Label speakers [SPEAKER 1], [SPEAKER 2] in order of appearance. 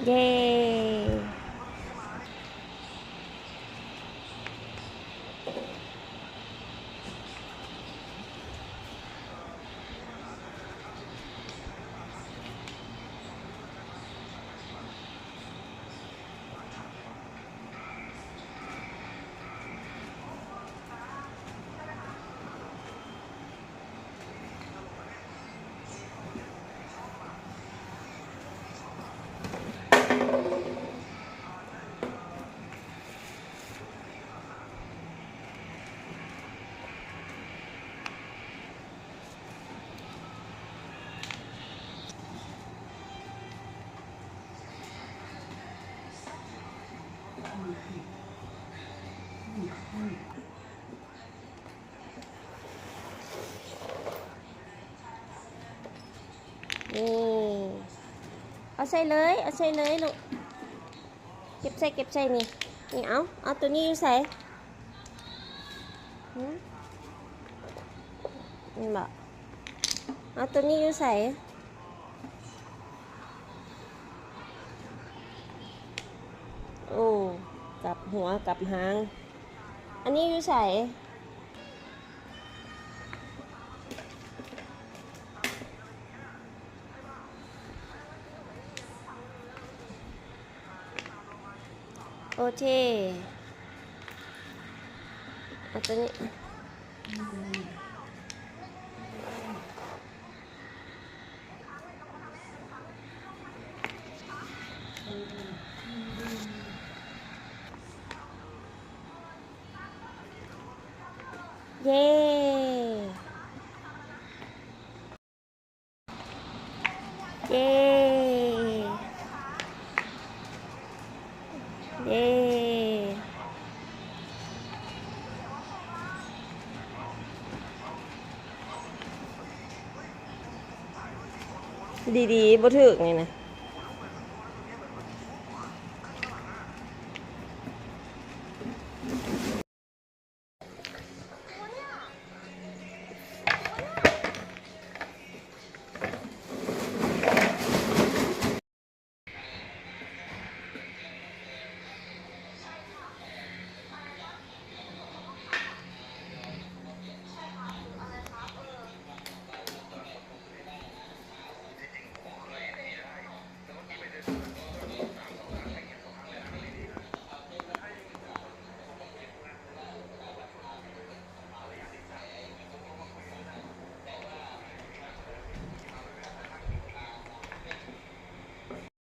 [SPEAKER 1] เย้นี่เอาใส่เลยเอาใส่เลยลูกเก็บใส่นี่นี่เอาตัวนี้อยู่ใส่นี่บอกเอาตัวนี้อยู่ใส่โอ้กลับหัวกลับหางอันนี้อยู่ใส่โอเคเอาตัวนี้เย้เย้เย้ดีๆบ่ถึกนี่นะ